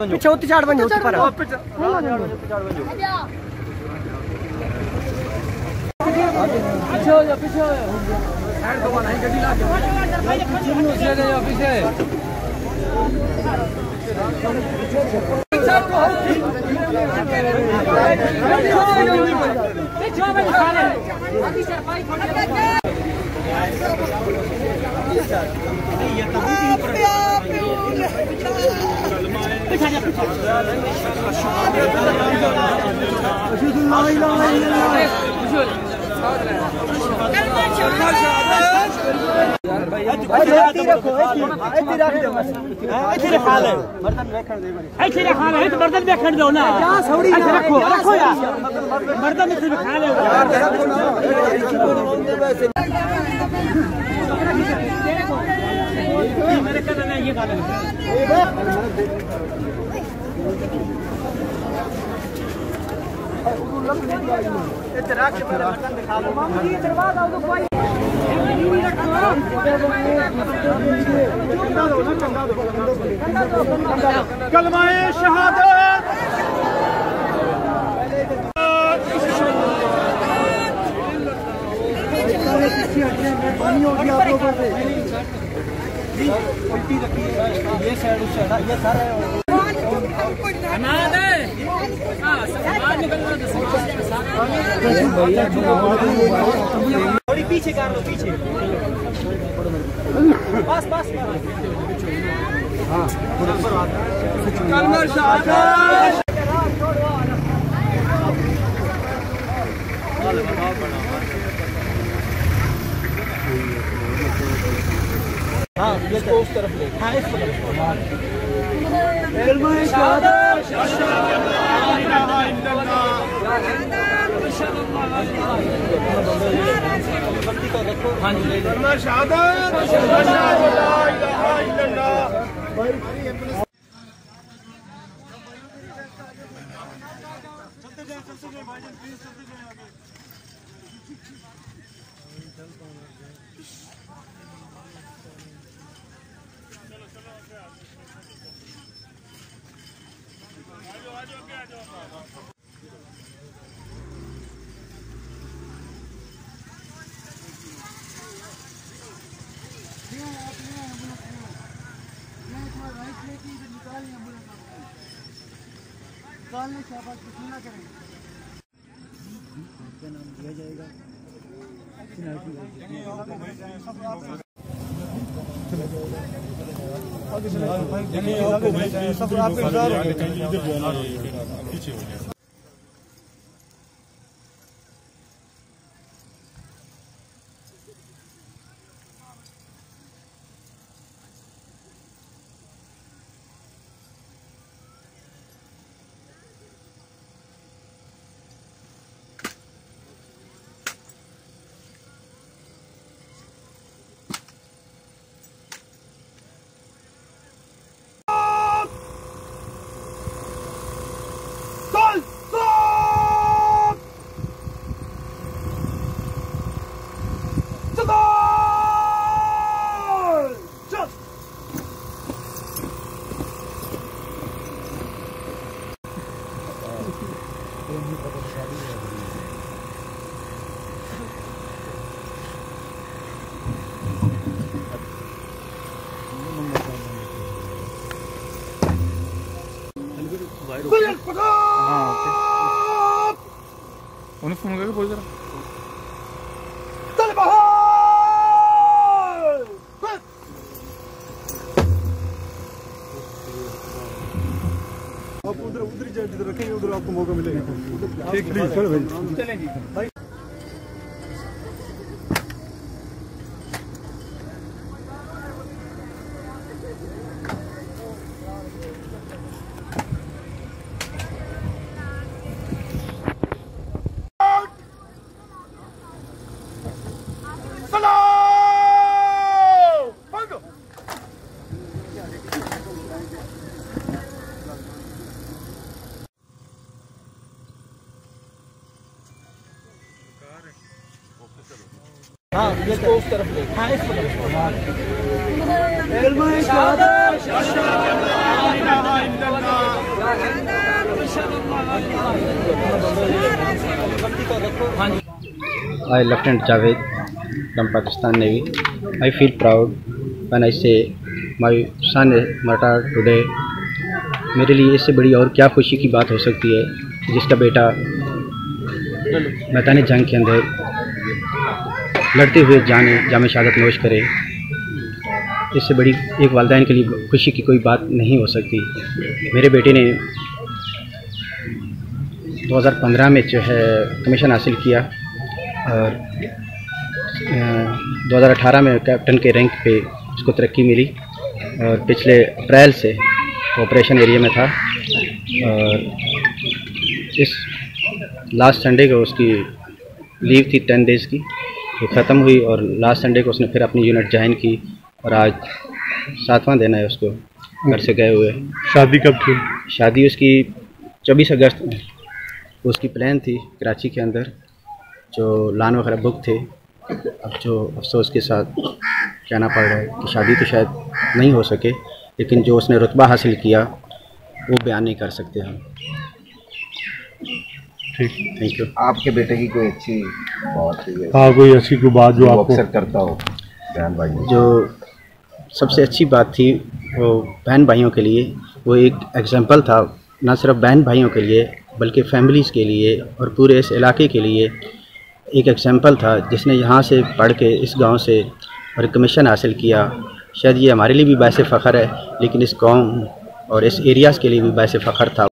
पीछे उत्ते चाड़ बन उत्ते पर पीछे हो जा पीछे हो साइड को बनाई गड्डी ला के पीछे जा पीछे बर्तन में खड़ दो ना रखो रखो यार बर्तन में खा ले मेरे कहना नहीं ये खा ले कलमाए शहादत पानी हो गया आप लोगों से उल्टी रखी ये साइड उस साइड ये सारा थोड़ी पीछे कर लो पीछे बस बस हाँ हाँ ये तो उस तरफ ले हाँ इस तरफ हाँ जी निकालने से आप कुछ ना करेंगे क्या नाम दिया जाएगा पीछे हो गया उन्हें फोन करके बोल जरा आप उधर उधर जिधर रखेंगे उधर आपको मौका मिलेगा। ठीक चलो भाई चलेंगे भाई। हाँ ये तो उस तरफ ले हाँ इस तरफ I, Lieutenant Javed from Pakistan Navy. I feel proud when I say my son is martyred today. मेरे लिए इससे बड़ी और क्या खुशी की बात हो सकती है जिसका बेटा मैदान जंग के अंदर लड़ते हुए जामे शहादत नोश करे। इससे बड़ी एक वालिदैन के लिए खुशी की कोई बात नहीं हो सकती। मेरे बेटे ने 2015 में जो है कमीशन हासिल किया और 2018 में कैप्टन के रैंक पे उसको तरक्की मिली और पिछले अप्रैल से ऑपरेशन एरिया में था और इस लास्ट संडे को उसकी लीव थी 10 डेज़ की, तो ख़त्म हुई और लास्ट संडे को उसने फिर अपनी यूनिट ज्वाइन की और आज 7वां दिन है उसको घर से गए हुए। शादी कब थी? शादी उसकी 24 अगस्त में। उसकी प्लान थी कराची के अंदर, जो लान वगैरह बुक थे। अब जो अफसोस के साथ कहना पड़ रहा है कि शादी तो शायद नहीं हो सके, लेकिन जो उसने रुतबा हासिल किया वो बयान नहीं कर सकते हम। ठीक, थैंक यू। आपके बेटे की कोई अच्छी बात है? हाँ, कोई अच्छी कोई बात जो आपको अक्सर करता हो बहन भाई? जो सबसे अच्छी बात थी वो बहन भाइयों के लिए वो एक एग्जांपल था, ना सिर्फ बहन भाइयों के लिए बल्कि फैमिलीज़ के लिए और पूरे इस इलाके के लिए एक एग्जांपल था, जिसने यहाँ से पढ़ के इस गांव से और कमीशन हासिल किया। शायद ये हमारे लिए भी बायसे फ़ख्र है, लेकिन इस कौम और इस एरियाज़ के लिए भी बायसे फ़ख्र था।